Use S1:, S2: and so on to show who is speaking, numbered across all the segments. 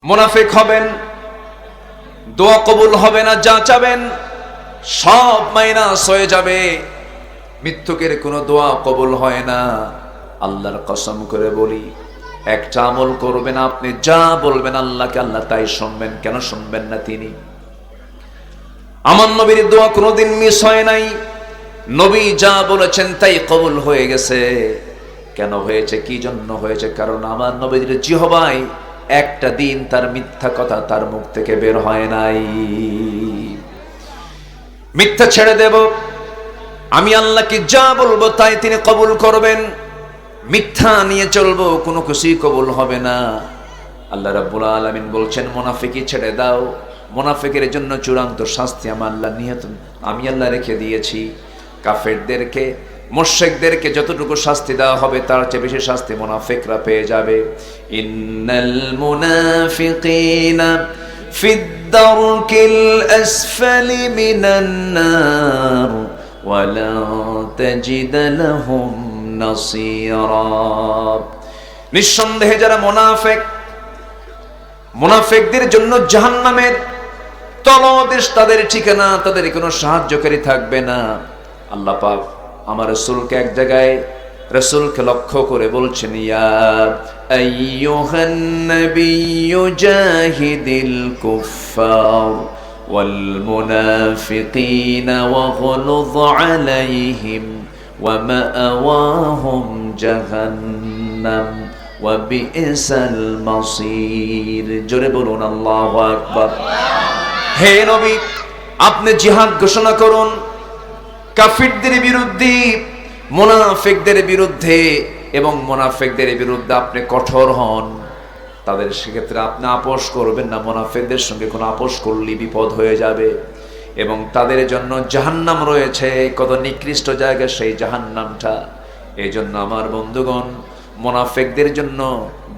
S1: মুনাফিক হবেন, দোয়া কবুল হবে না, যা চাবেন সব মাইনাস হয়ে যাবে, মিথ্যুকের কোনো দোয়া কবুল হয় না। আল্লাহর কসম করে বলি, একটা আমল করবেন, আপনি যা বলবেন আল্লাহকে, আল্লাহ তাই শুনবেন। কেন শুনবেন না? তিনি আমার নবীর দোয়া কোনোদিন মিস হয় নাই। নবী যা বলেছেন তাই কবুল হয়ে গেছে। কেন হয়েছে? কি জন্য হয়েছে? কারণ আমার নবীর জিহ্বায় একটা দিন তার মিথ্যা কথা তার মুখ থেকে বের হয় নাই। মিথ্যা ছেড়ে দেব, আমি আল্লাহকে যা বলবো তাই তিনি কবুল করবেন। মিথ্যা নিয়ে চলবো, কোনো কিছুই কবুল হবে না। আল্লাহ রাব্বুল আলামিন বলছেন, মুনাফিকি ছেড়ে দাও। মুনাফিকের জন্য চূড়ান্ত শাস্তি আমি আল্লাহ রেখে দিয়েছি। কাফেরদেরকে, মুশরিকদেরকে যতটুকু শাস্তি দেওয়া হবে তার চেয়ে বেশি শাস্তি মুনাফিকরা পেয়ে যাবে। ইন্নাল মুনাফিকিনা ফিদ দারকিল আসফালি মিনান নার ওয়া লা তাজিদ লাহুম নাসীরা। নিঃসন্দেহে যারা মুনাফিক, মুনাফিকদের জন্য জাহান্নামের তলদেশ তাদের ঠিকানা, তাদের কোনো সাহায্যকারী থাকবে না। আল্লাহ পাক আমার রাসূলকে এক জায়গায়, রাসূলকে লক্ষ্য করে বলছেন, ইয়া আইয়ুহান নাবিয়্যু জাহিদিল কুফফার ওয়াল মুনাফিকিনা ওয়াগলুয আলাইহিম ওয়া মাআওয়াহুম জাহান্নাম ওয়া বিইসাল মাসীর। জোরে বলুন আল্লাহু আকবার। হে নবী, আপনি জিহাদ ঘোষণা করুন কাফিরদের বিরুদ্ধে, মুনাফিকদের বিরুদ্ধে, এবং মুনাফিকদের বিরুদ্ধে আপনি কঠোর হন। তাদের সেক্ষেত্রে আপনি আপোষ করবেন না। মুনাফিকদের সঙ্গে কোনো আপোষ করলে বিপদ হয়ে যাবে, এবং তাদের জন্য জাহান্নাম রয়েছে। কত নিকৃষ্ট জায়গা সেই জাহান্নামটা। এই জন্য আমার বন্ধুগণ, মুনাফিকদের জন্য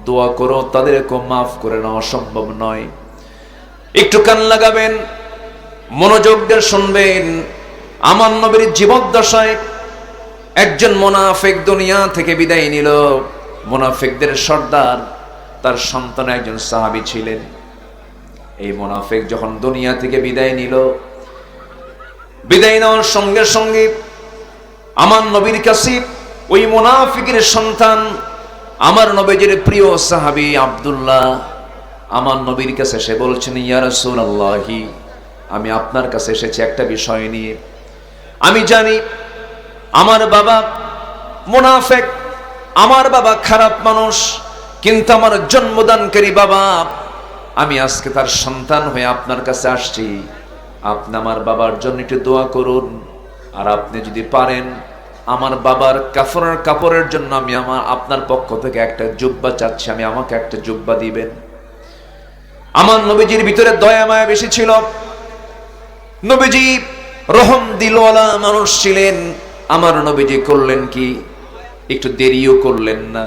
S1: দোয়া করো, তাদেরকে মাফ করে নেওয়া সম্ভব নয়। একটু কান লাগাবেন, মনোযোগ দিয়ে শুনবেন। আমার নবীর জীবদ্দশায় একজন মুনাফিক দুনিয়া থেকে বিদায় নিল। মুনাফিকদের সর্দার, তার সন্তান একজন সাহাবী ছিলেন। এই মুনাফিক যখন দুনিয়া থেকে বিদায় নিল, বিদায় নেওয়ার সঙ্গে সঙ্গে আমার নবীর কাছে ওই মুনাফিকের সন্তান, আমার নবীর প্রিয় সাহাবী আব্দুল্লাহ, আমার নবীর কাছে এসে বলছেন, ইয়া রাসূলুল্লাহি, আমি আপনার কাছে এসেছি একটা বিষয় নিয়ে। আমি জানি আমার বাবা মুনাফিক, আমার বাবা খারাপ মানুষ, কিন্তু আমার জন্মদানকারী বাবা, আমি আজকে তার সন্তান হয়ে আপনার কাছে আসছি। আপনি আমার বাবার জন্য একটু দোয়া করুন। আর আপনি যদি পারেন, আমার বাবার কাপড়ের জন্য আমি আপনার পক্ষ থেকে একটা জুব্বা চাচ্ছি, আমাকে একটা জুব্বা দিবেন। আমার নবীজির ভিতরে দয়া মায়া বেশি ছিল। নবীজি রহম দিলওয়ালা মানুষ ছিলেন। আমার নবীজি করলেন কি, একটু দেরিও করলেন না,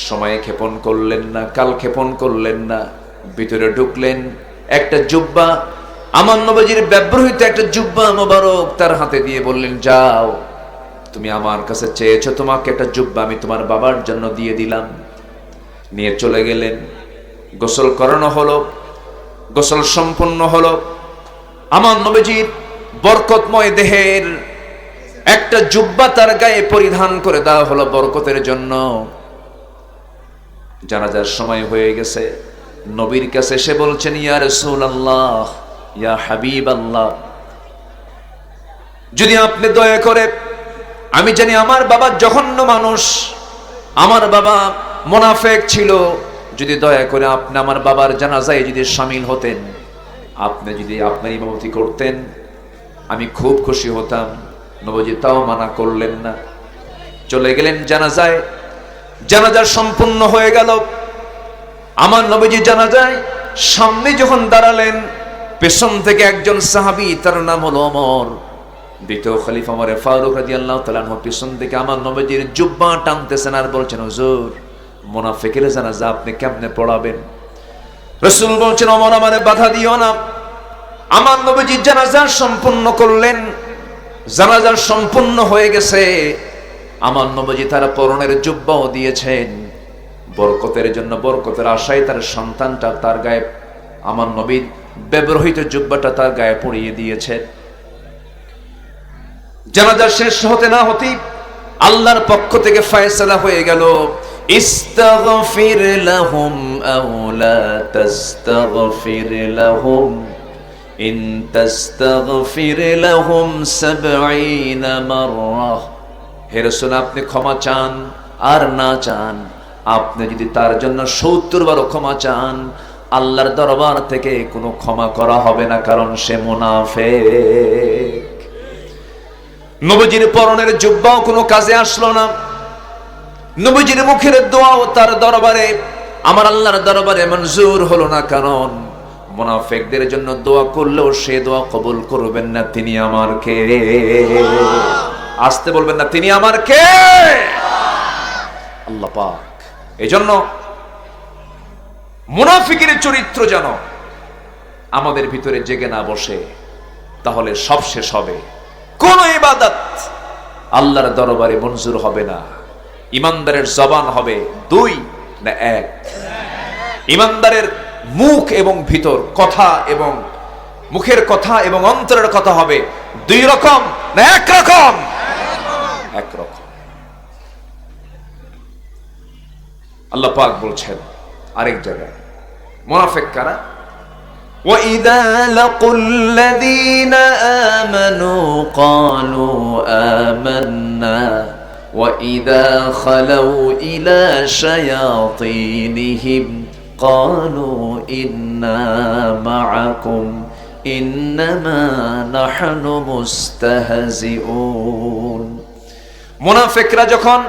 S1: সময় ক্ষেপণ করলেন না, কাল ক্ষেপণ করলেন না, ভিতরে ঢুকলেন। একটা জুব্বা, আমার নবীজির ব্যবহৃত একটা জুব্বা মোবারক তার হাতে দিয়ে বললেন, যাও, তুমি আমার কাছে চেয়েছো, তোমাকে একটা জুব্বা আমি তোমার বাবার জন্য দিয়ে দিলাম। নিয়ে চলে গেলেন। গোসল করানো হলো, গোসল সম্পন্ন হলো। আমার নবীজির বরকতময় দেহের একটা জুব্বা তার গায়ে পরিধান করে দেওয়া হলো বরকতের জন্য। জানাজার সময় হয়ে গেছে। নবীর কাছে এসে বলছেন, ইয়া রাসূলুল্লাহ, ইয়া হাবিবাল্লাহ, যদি আপনি দয়া করে, আমি জানি আমার বাবা জঘন্য মানুষ, আমার বাবা মুনাফিক ছিল, যদি দয়া করে আপনি আমার বাবার জানাজায় যদি শামিল হতেন, আপনি যদি আপনার ইমামতি করতেন, আমি খুব খুশি হতাম। নবীজি তাও মানা করলেন না। চলে গেলেন জানাজায়। জানাজা সম্পূর্ণ হয়ে গেল। আমার নবীজি জানাজায় সামনে যখন দাঁড়ালেন, পেছন থেকে একজন সাহাবী, তার নাম হলো ওমর, দ্বিতীয় খলিফা ওমর ফারুক রাদিয়াল্লাহু তাআলা আনহু, পেছন থেকে আমার নবীজির জুব্বা টানতেছেন আর বলছেন, হুজুর, মুনাফিকের জানাজা আপনি কেমনে পড়াবেন? রাসূল বলছেন, ওমর, আমারে বাধা দিও না। আমার নবীজি জানাজা সম্পূর্ণ করলেন। জানাজা সম্পূর্ণ হয়ে গেছে। আমার নবীজি তার পরনের জুব্বাও দিয়েছেন। বরকতের জন্য বরকতের আশায় তার সন্তানটা তার গায়ে, আমার নবীর ব্যবহৃত জুব্বাটা তার গায়ে পরিয়ে দিয়েছেন। জানাজা শেষ হতে না হতেই আল্লাহর পক্ষ থেকে ফয়সালা হয়ে গেল, ইস্তাগফির লাহুম আও লা তাস্তাগফির লাহুম ইন তাস্তাগফির লাহুম ৭০ মাররা। হে রাসূল, আপনি ক্ষমা চান আর না চান, আপনি যদি তার জন্য ৭০ বারও ক্ষমা চান, আল্লাহর দরবার থেকে কোনো ক্ষমা করা হবে না, কারণ সে মুনাফিক। নবীজির পরনের জুব্বাও কোনো কাজে আসলো না, নবীজির মুখের দোয়াও তার দরবারে, আমার আল্লাহর দরবারে মঞ্জুর হলো না, কারণ মুনাফিকদের জন্য দোয়া করলেও সে দোয়া কবুল করবেন না। তিনি আমার কে? আসতে বলবেন না, তিনি আমার কে? আল্লাহ পাক। এজন্য মুনাফিকের চরিত্র যেন আমাদের ভিতরে জেগে না বসে, তাহলে সব শেষ হবে। কোন ইবাদত আল্লাহর দরবারে মঞ্জুর হবে না। ইমানদারের জবান হবে ২ না ১? ইমানদারের মুখ এবং ভিতর কথা, এবং মুখের কথা এবং অন্তরের কথা হবে ২ রকম না ১ রকম? ১ রকম। আল্লাহ পাক বলছেন আরেক জায়গায়, মুনাফিক কারা? وَإِذَا لَقُوا الَّذِينَ آمَنُوا قَالُوا آمَنَّا وَإِذَا خَلَوْا إِلَى شَيَاطِينِهِمْ قَالُوا إِنَّا مَعَكُمْ إِنَّمَا نَحْنُ مُسْتَهْزِئُونَ। মুনাফিকরা যখন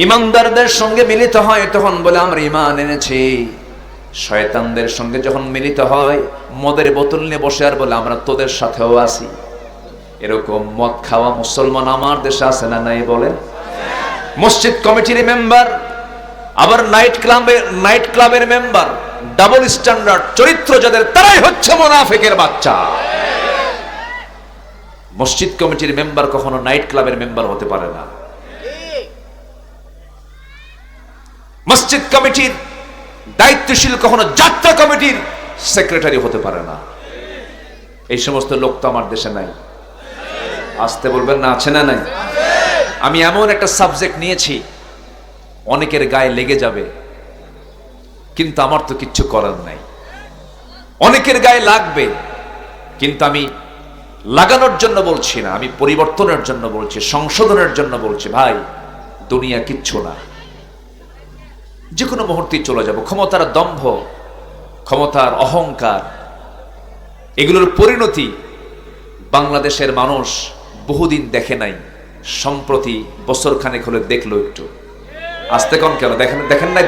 S1: ইমানদারদের সঙ্গে মিলিত হয় তখন বলে আমরা ঈমান এনেছি। শয়তানদের সঙ্গে যখন মিলিত হয় মদের বোতল নিয়ে বসে আর বলে আমরা তোদের সাথেও আছি। এরকম মদ খাওয়া মুসলমান আমার দেশে আছে না নাই? বলে মসজিদ কমিটির মেম্বার, আবার নাইট ক্লাবের মেম্বার, ডাবল স্ট্যান্ডার্ড চরিত্র যাদের, তারাই হচ্ছে মুনাফিকের বাচ্চা। মসজিদ কমিটির মেম্বার কখনো নাইট ক্লাবের মেম্বার হতে পারে না। মসজিদ কমিটির দায়িত্বশীল কখনো যাত্রা কমিটির সেক্রেটারি হতে পারে না। এই সমস্ত লোক তো আমার দেশে নাই। আসতে বলবেন না, আছে না নাই? আমি এমন একটা সাবজেক্ট নিয়েছি অনেকের গায়ে লেগে যাবে, কিন্তু আমার তো কিচ্ছু করার নাই। অনেকের গায়ে লাগবে, কিন্তু আমি লাগানোর জন্য বলছি না, আমি পরিবর্তনের জন্য বলছি, সংশোধনের জন্য বলছি। ভাই, দুনিয়া কিচ্ছু না, যে কোনো মুহূর্তে চলে যাব। ক্ষমতার দম্ভ, ক্ষমতার অহংকার, এগুলোর পরিণতি বাংলাদেশের মানুষ বহুদিন দেখে নাই, সম্প্রতি বছর খানেক হলে দেখলো একটু। আসতে কম কেন? দেখেন নাই?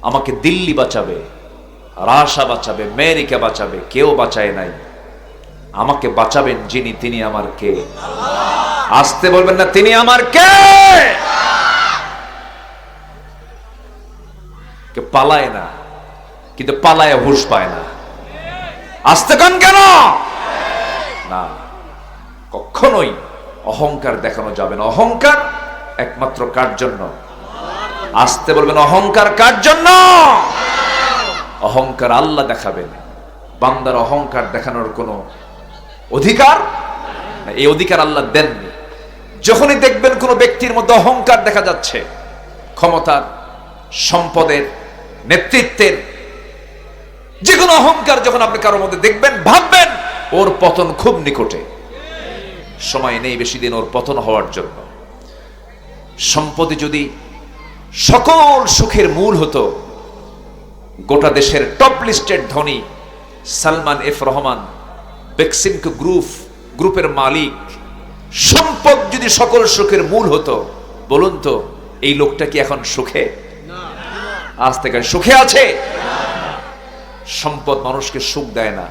S1: আমাকে দিল্লি বাঁচাবে, রাশা বাঁচাবে, আমেরিকা বাঁচাবে, কেউ বাঁচায় নাই। আমাকে বাঁচাবেন যিনি, তিনি আমার কে? আসতে বলবেন না, তিনি আমার কে? পালায় না, কিন্তু পালায় হুঁশ পায় না। আসতে কন কেন? না, কখনোই অহংকার দেখানো যাবে না। অহংকার একমাত্র কার জন্য? আসতে বলবেন, অহংকার কার জন্য? অহংকার আল্লাহ দেখাবেন, বান্দার অহংকার দেখানোর কোনো অধিকার না। এই অধিকার আল্লাহ দেননি। যখনই দেখবেন কোনো ব্যক্তির মধ্যে অহংকার দেখা যাচ্ছে, ক্ষমতার, সম্পদের, নেতৃত্বের, যে কোনো অহংকার যখন আপনি কারোর মধ্যে দেখবেন, ভাববেন ওর পতন খুব নিকটে। সময় নেই বেশি দিন ওর পতন হওয়ার জন্য। সম্পত্তি যদি সকল সুখের মূল হতো, গোটা দেশের টপ লিস্টেড ধনী সালমান এফ রহমান, বেক্সিমকো গ্রুপের মালিক, সম্পদ যদি সকল সুখের মূল হতো, বলুন তো এই লোকটা কি এখন সুখে? আজ থেকে সুখে আছে? সম্পদ মানুষকে সুখ দেয় না,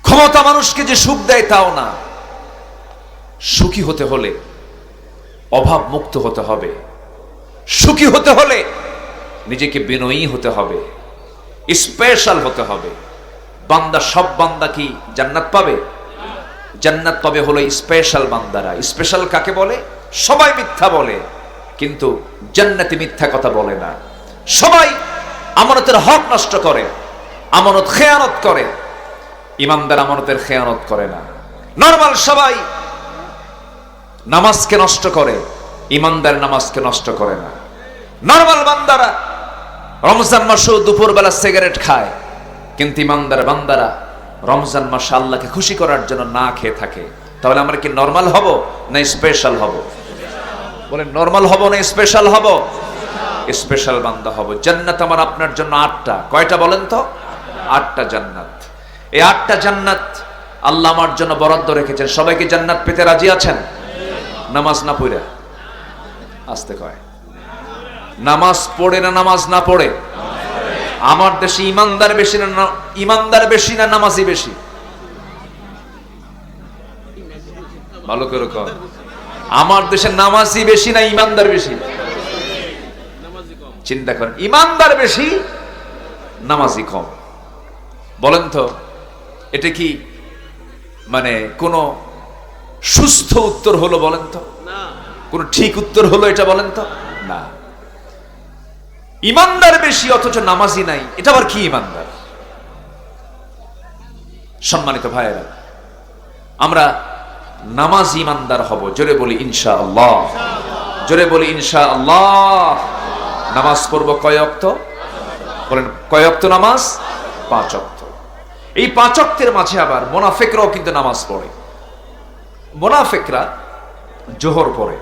S1: ক্ষমতা মানুষকে যে সুখ দেয় তাও না। সুখী হতে হলে অভাব মুক্ত হতে হবে, সুখী হতে হলে নিজেকে বিনয়ী হতে হবে, স্পেশাল হতে হবে। বান্দা, সব বান্দা কি জান্নাত পাবে? জান্নাত পাবে হলো স্পেশাল বান্দারা। স্পেশাল কাকে বলে? সবাই মিথ্যা বলে, কিন্তু জান্নাতি মিথ্যা কথা বলে না। সবাই আমানতের হক নষ্ট করে, আমানত খেয়ানত করে, ইমানদার আমানতের খেয়ানত করে না। নরমাল সবাই নামাজকে নষ্ট করে, ইমানদার নামাজকে নষ্ট করে না। নরমাল বান্দারা রমজান মাসেও দুপুরবেলা সিগারেট খায়, কিন্তু ইমানদার বান্দারা রমজান মাসে আল্লাহকে খুশি করার জন্য না খেয়ে থাকে। তাহলে আমরা কি নরমাল হব না স্পেশাল হব? বলেন, নরমাল হব না স্পেশাল হব? স্পেশাল বান্দা হব। জান্নাত আমার আপনার জন্য 8টা। কয়টা বলেন তো? 8টা জান্নাত। এই 8টা জান্নাত আল্লাহ আমার জন্য বরাদ্দ রেখেছেন। সবাইকে জান্নাত পেতে রাজি আছেন? নামাজ না পড়ে, আসতে কয়, নামাজ পড়ে না নামাজ না পড়ে? আমার দেশে ইমানদার বেশি না ইমানদার বেশি না নামাজি বেশি? ভালো করে কর। আমার দেশে নামাজি বেশি না ইমানদার বেশি? চিন্তা করেন, ইমানদার বেশি, নামাজি কম। বলেন তো এটা কি মানে কোন সুস্থ উত্তর হলো? বলেন তো কোন ঠিক উত্তর হলো এটা? বলেন তো না। ইমানদার বেশি অথচ নামাজি নাই, এটা আবার কি ইমানদার? সম্মানিত ভাইয়েরা, আমরা নামাজ ইমানদার হব। জোরে বলি ইনশাআল্লাহ, জোরে বলি ইনশাআল্লাহ। নামাজ পড়ব কয় ওয়াক্ত? বলেন, কয় ওয়াক্ত নামাজ? 5 ওয়াক্ত। এই 5 ওয়াক্তের মাঝে আবার মুনাফিকরাও কিন্তু নামাজ পড়ে। মুনাফিকরা জোহর পড়ে,